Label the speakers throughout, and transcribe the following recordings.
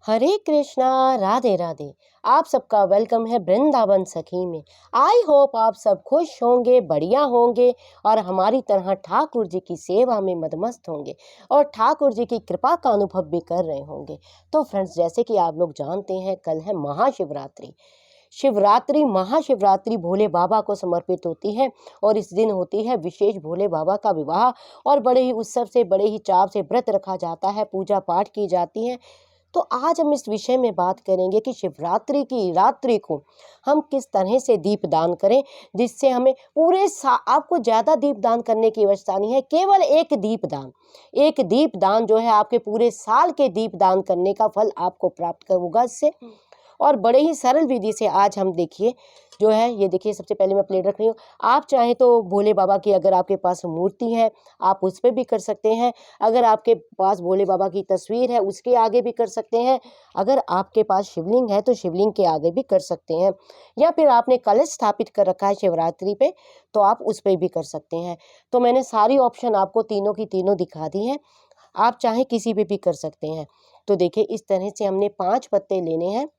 Speaker 1: हरे कृष्णा, राधे राधे। आप सबका वेलकम है वृंदावन सखी में। आई होप आप सब खुश होंगे, बढ़िया होंगे और हमारी तरह ठाकुर जी की सेवा में मदमस्त होंगे और ठाकुर जी की कृपा का अनुभव भी कर रहे होंगे। तो फ्रेंड्स, जैसे कि आप लोग जानते हैं, कल है महाशिवरात्रि। शिवरात्रि, महाशिवरात्रि भोले बाबा को समर्पित होती है और इस दिन होती है विशेष भोले बाबा का विवाह और बड़े ही उत्सव से, बड़े ही चाव से व्रत रखा जाता है, पूजा पाठ की जाती है। तो आज हम इस विषय में बात करेंगे कि शिवरात्रि की रात्रि को हम किस तरह से दीपदान करें, जिससे हमें आपको ज़्यादा दीपदान करने की आवश्यकता नहीं है। केवल एक दीपदान जो है आपके पूरे साल के दीपदान करने का फल आपको प्राप्त होगा इससे। और बड़े ही सरल विधि से आज हम देखिए जो है, ये देखिए, सबसे पहले मैं प्लेट रख रही हूँ। आप चाहें तो भोले बाबा की, अगर आपके पास मूर्ति है, आप उस पर भी कर सकते हैं। अगर आपके पास भोले बाबा की तस्वीर है, उसके आगे भी कर सकते हैं। अगर आपके पास शिवलिंग है तो शिवलिंग के आगे भी कर सकते हैं, या फिर आपने कलश स्थापित कर रखा है शिवरात्रि पे, तो आप उस पर भी कर सकते हैं। तो मैंने सारी ऑप्शन आपको तीनों की तीनों दिखा दी हैं। आप चाहें किसी पे भी कर सकते हैं। तो देखिए, इस तरह से हमने 5 पत्ते लेने हैं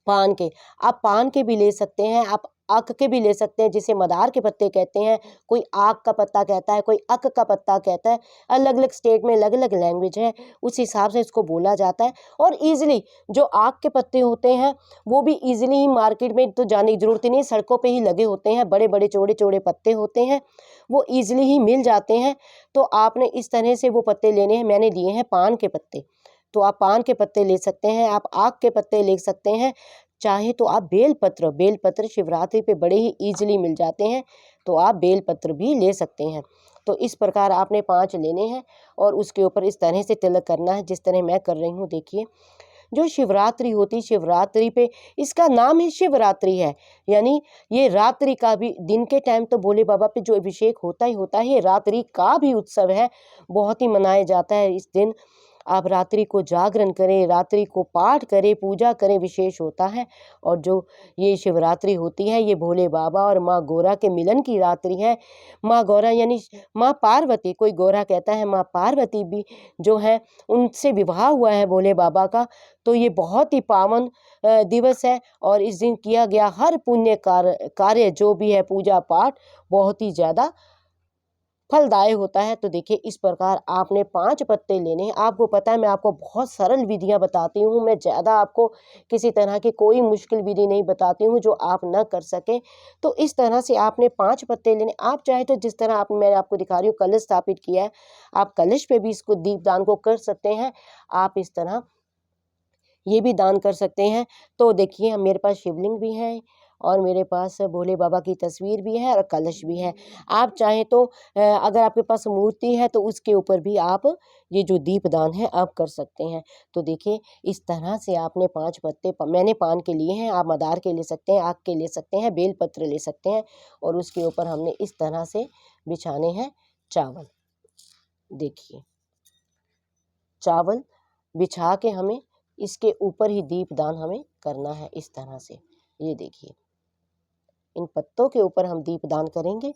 Speaker 1: पान के। आप पान के भी ले सकते हैं, आप अक के भी ले सकते हैं, जिसे मदार के पत्ते कहते हैं। कोई आक का पत्ता कहता है, कोई अक का पत्ता कहता है। अलग अलग स्टेट में अलग अलग लैंग्वेज है, उस हिसाब से इसको बोला जाता है। और ईजिली जो आक के पत्ते होते हैं वो भी ईजिली ही मार्केट में तो जाने की ज़रूरत ही नहीं, सड़कों पे ही लगे होते हैं। बड़े बड़े चौड़े चौड़े पत्ते होते हैं, वो ईजिली ही मिल जाते हैं। तो आपने इस तरह से वो पत्ते लेने हैं। मैंने लिए हैं पान के पत्ते, तो आप पान के पत्ते ले सकते हैं, आप आक के पत्ते ले सकते हैं। चाहे तो आप बेलपत्र शिवरात्रि पे बड़े ही ईजिली मिल जाते हैं, तो आप बेलपत्र भी ले सकते हैं। तो इस प्रकार आपने 5 लेने हैं और उसके ऊपर इस तरह से तिलक करना है, जिस तरह मैं कर रही हूँ। देखिए, जो शिवरात्रि होती, शिवरात्रि पे इसका नाम ही शिवरात्रि है, यानी ये रात्रि का भी, दिन के टाइम तो भोले बाबा पे जो अभिषेक होता ही होता है, ये रात्रि का भी उत्सव है, बहुत ही मनाया जाता है इस दिन। आप रात्रि को जागरण करें, रात्रि को पाठ करें, पूजा करें, विशेष होता है। और जो ये शिवरात्रि होती है, ये भोले बाबा और माँ गौरा के मिलन की रात्रि है। माँ गौरा यानी माँ पार्वती, कोई गौरा कहता है, माँ पार्वती भी जो है, उनसे विवाह हुआ है भोले बाबा का। तो ये बहुत ही पावन दिवस है और इस दिन किया गया हर पुण्य कार्य जो भी है, पूजा पाठ, बहुत ही ज़्यादा फलदायी होता है। तो देखिए, इस प्रकार आपने 5 पत्ते लेने हैं। आपको पता है, मैं आपको बहुत सरल विधियां बताती हूँ, मैं ज़्यादा आपको किसी तरह की कोई मुश्किल विधि नहीं बताती हूँ जो आप न कर सकें। तो इस तरह से आपने 5 पत्ते लेने। आप चाहे तो जिस तरह मैं आपको दिखा रही हूँ, कलश स्थापित किया है, आप कलश पे भी इसको दीपदान को कर सकते हैं। आप इस तरह ये भी दान कर सकते हैं। तो देखिए, मेरे पास शिवलिंग भी है और मेरे पास भोले बाबा की तस्वीर भी है और कलश भी है। आप चाहें तो अगर आपके पास मूर्ति है तो उसके ऊपर भी आप ये जो दीपदान है आप कर सकते हैं। तो देखिए, इस तरह से आपने 5 पत्ते मैंने पान के लिए हैं, आप मदार के ले सकते हैं, आक के ले सकते हैं, बेलपत्र ले सकते हैं। और उसके ऊपर हमने इस तरह से बिछाने हैं चावल। देखिए, चावल बिछा के हमें इसके ऊपर ही दीपदान हमें करना है, इस तरह से। ये देखिए, इन पत्तों के ऊपर हम दीपदान करेंगे।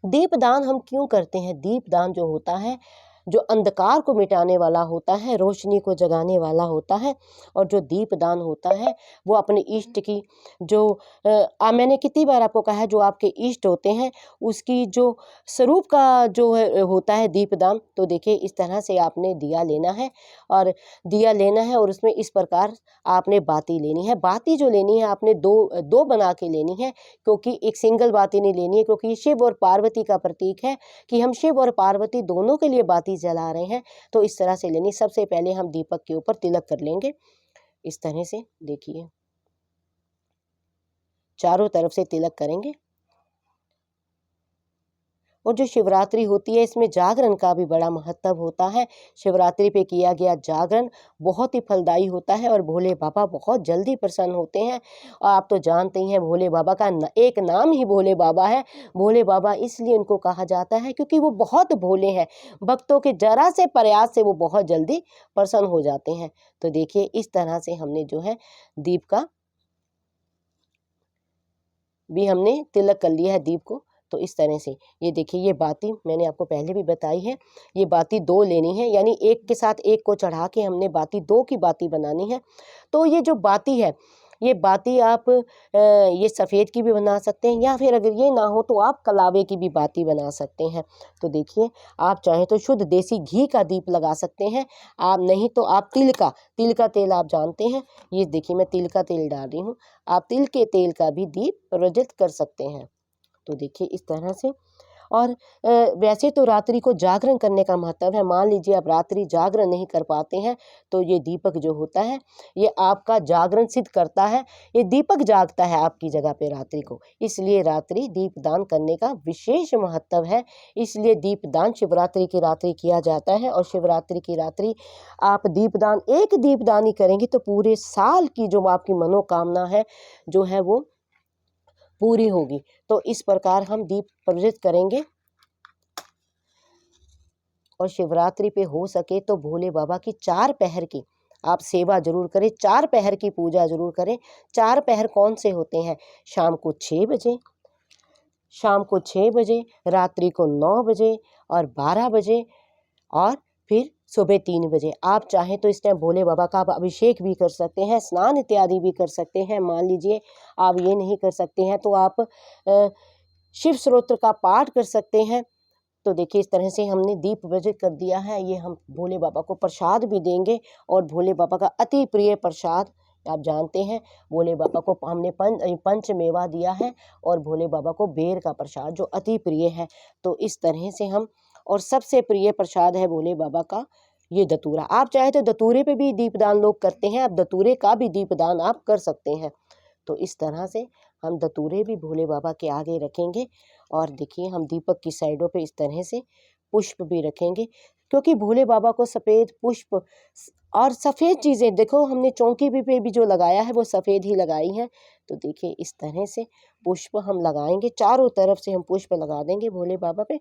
Speaker 1: दीपदान हम क्यों करते हैं? दीपदान जो होता है, जो अंधकार को मिटाने वाला होता है, रोशनी को जगाने वाला होता है। और जो दीपदान होता है वो अपने इष्ट की जो मैंने कितनी बार आपको कहा है, जो आपके इष्ट होते हैं उसकी जो स्वरूप का जो है होता है दीपदान। तो देखिए, इस तरह से आपने दिया लेना है और और उसमें इस प्रकार आपने बाती लेनी है। बाती जो लेनी है आपने दो बना के लेनी है, क्योंकि एक सिंगल बाती नहीं लेनी है, क्योंकि ये शिव और पार्वती का प्रतीक है कि हम शिव और पार्वती दोनों के लिए बाती जला रहे हैं। तो इस तरह से लेनी। सबसे पहले हम दीपक के ऊपर तिलक कर लेंगे, इस तरह से। देखिए, चारों तरफ से तिलक करेंगे। और जो शिवरात्रि होती है, इसमें जागरण का भी बड़ा महत्व होता है। शिवरात्रि पे किया गया जागरण बहुत ही फलदायी होता है और भोले बाबा बहुत जल्दी प्रसन्न होते हैं। और आप तो जानते ही हैं, भोले बाबा का एक नाम ही भोले बाबा है। भोले बाबा इसलिए उनको कहा जाता है क्योंकि वो बहुत भोले हैं। भक्तों के जरा से प्रयास से वो बहुत जल्दी प्रसन्न हो जाते हैं। तो देखिए, इस तरह से हमने जो है दीप का भी हमने तिलक कर लिया है, दीप को तो इस तरह से ये देखिए, ये बाती मैंने आपको पहले भी बताई है, ये बाती 2 लेनी है, यानी एक के साथ एक को चढ़ा के हमने बाती 2 की बाती बनानी है। तो ये जो बाती है, ये बाती आप ये सफ़ेद की भी बना सकते हैं, या फिर अगर ये ना हो तो आप कलावे की भी बाती बना सकते हैं। तो देखिए, आप चाहें तो शुद्ध देसी घी का दीप लगा सकते हैं, आप नहीं तो आप तिल का तेल आप जानते हैं, ये देखिए मैं तिल का तेल डाल रही हूँ, आप तिल के तेल का भी दीप प्रज्वलित कर सकते हैं। तो देखिए इस तरह से। और वैसे तो रात्रि को जागरण करने का महत्व है। मान लीजिए आप रात्रि जागरण नहीं कर पाते हैं, तो ये दीपक जो होता है ये आपका जागरण सिद्ध करता है, ये दीपक जागता है आपकी जगह पे रात्रि को, इसलिए रात्रि दीपदान करने का विशेष महत्व है। इसलिए दीपदान शिवरात्रि की रात्रि किया जाता है, और शिवरात्रि की रात्रि आप दीपदान, एक दीपदान ही करेंगे तो पूरे साल की जो आपकी मनोकामना है जो है वो पूरी होगी। तो इस प्रकार हम दीप प्रज्वलित करेंगे, और शिवरात्रि पे हो सके तो भोले बाबा की 4 पहर की आप सेवा जरूर करें, 4 पहर की पूजा जरूर करें। 4 पहर कौन से होते हैं? शाम को 6 बजे, शाम को 6 बजे, रात्रि को 9 बजे और 12 बजे, और फिर सुबह 3 बजे। आप चाहें तो इस टाइम भोले बाबा का आप अभिषेक भी कर सकते हैं, स्नान इत्यादि भी कर सकते हैं। मान लीजिए आप ये नहीं कर सकते हैं तो आप शिव स्तोत्र का पाठ कर सकते हैं। तो देखिए इस तरह से हमने दीप प्रज्वलित कर दिया है। ये हम भोले बाबा को प्रसाद भी देंगे, और भोले बाबा का अति प्रिय प्रसाद आप जानते हैं, भोले बाबा को हमने पंच मेवा दिया है, और भोले बाबा को बेर का प्रसाद जो अति प्रिय है। तो इस तरह से हम, और सबसे प्रिय प्रसाद है भोले बाबा का ये धतूरा। आप चाहे तो धतूरे पे भी दीपदान लोग करते हैं, आप धतूरे का भी दीपदान आप कर सकते हैं। तो इस तरह से हम धतूरे भी भोले बाबा के आगे रखेंगे, और देखिए हम दीपक की साइडों पे इस तरह से पुष्प भी रखेंगे, क्योंकि भोले बाबा को सफ़ेद पुष्प और सफ़ेद चीज़ें, देखो हमने चौकी पे भी जो लगाया है वो सफ़ेद ही लगाई है। तो देखिए इस तरह से पुष्प हम लगाएंगे, चारों तरफ से हम पुष्प लगा देंगे भोले बाबा पे।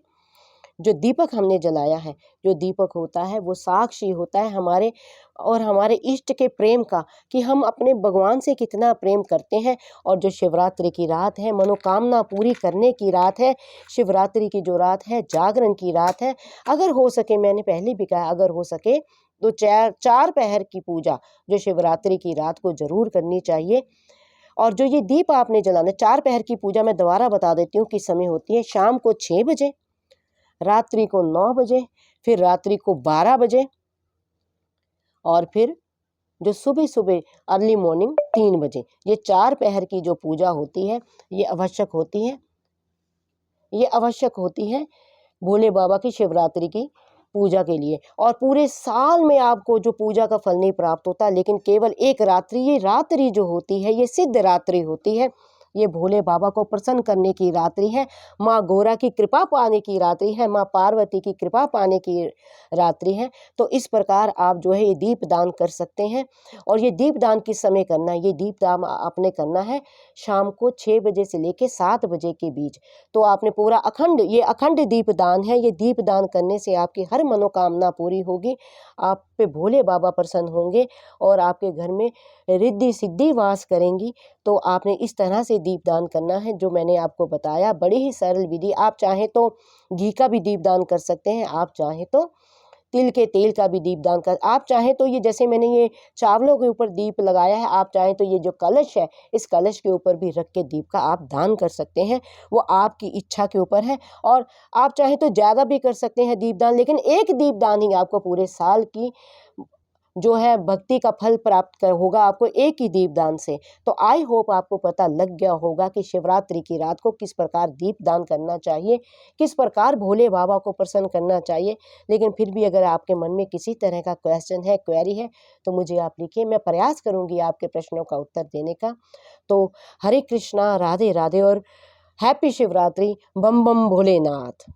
Speaker 1: जो दीपक हमने जलाया है, जो दीपक होता है वो साक्षी होता है हमारे और हमारे इष्ट के प्रेम का, कि हम अपने भगवान से कितना प्रेम करते हैं। और जो शिवरात्रि की रात है, मनोकामना पूरी करने की रात है, शिवरात्रि की जो रात है जागरण की रात है। अगर हो सके, मैंने पहले भी कहा, अगर हो सके तो 4 पहर की पूजा जो शिवरात्रि की रात को जरूर करनी चाहिए। और जो ये दीप आपने जलाना, 4 पहर की पूजा मैं दोबारा बता देती हूँ किस समय होती है। शाम को 6 बजे, रात्रि को 9 बजे, फिर रात्रि को 12 बजे, और फिर जो सुबह सुबह अर्ली मॉर्निंग 3 बजे। ये 4 पहर की जो पूजा होती है ये आवश्यक होती है, ये आवश्यक होती है भोले बाबा की शिवरात्रि की पूजा के लिए। और पूरे साल में आपको जो पूजा का फल नहीं प्राप्त होता, लेकिन केवल एक रात्रि, ये रात्रि जो होती है ये सिद्ध रात्रि होती है, ये भोले बाबा को प्रसन्न करने की रात्रि है, माँ गौरा की कृपा पाने की रात्रि है, माँ पार्वती की कृपा पाने की रात्रि है। तो इस प्रकार आप जो है ये दीप दान कर सकते हैं। और ये दीप दान किस समय करना है? ये दीप दान आपने करना है शाम को 6 बजे से लेके 7 बजे के बीच। तो आपने पूरा अखंड, ये अखंड दीप दान है, ये दीप दान करने से आपकी हर मनोकामना पूरी होगी, आप पे भोले बाबा प्रसन्न होंगे, और आपके घर में रिद्धि सिद्धि वास करेंगी। तो आपने इस तरह से दीपदान करना है जो मैंने आपको बताया, बड़ी ही सरल विधि। आप चाहें तो घी का भी दीपदान कर सकते हैं, आप चाहें तो तिल के तेल का भी दीपदान कर, आप चाहें तो ये जैसे मैंने ये चावलों के ऊपर दीप लगाया है, आप चाहें तो ये जो कलश है इस कलश के ऊपर भी रख के दीप का आप दान कर सकते हैं, वो आपकी इच्छा के ऊपर है। और आप चाहें तो ज़्यादा भी कर सकते हैं दीपदान, लेकिन एक दीपदान ही आपको पूरे साल की जो है भक्ति का फल प्राप्त कर होगा आपको एक ही दीपदान से। तो आई होप आपको पता लग गया होगा कि शिवरात्रि की रात को किस प्रकार दीपदान करना चाहिए, किस प्रकार भोले बाबा को प्रसन्न करना चाहिए। लेकिन फिर भी अगर आपके मन में किसी तरह का क्वेश्चन है, क्वेरी है, तो मुझे आप लिखिए, मैं प्रयास करूंगी आपके प्रश्नों का उत्तर देने का। तो हरे कृष्णा, राधे राधे, और हैप्पी शिवरात्रि, बम बम भोलेनाथ।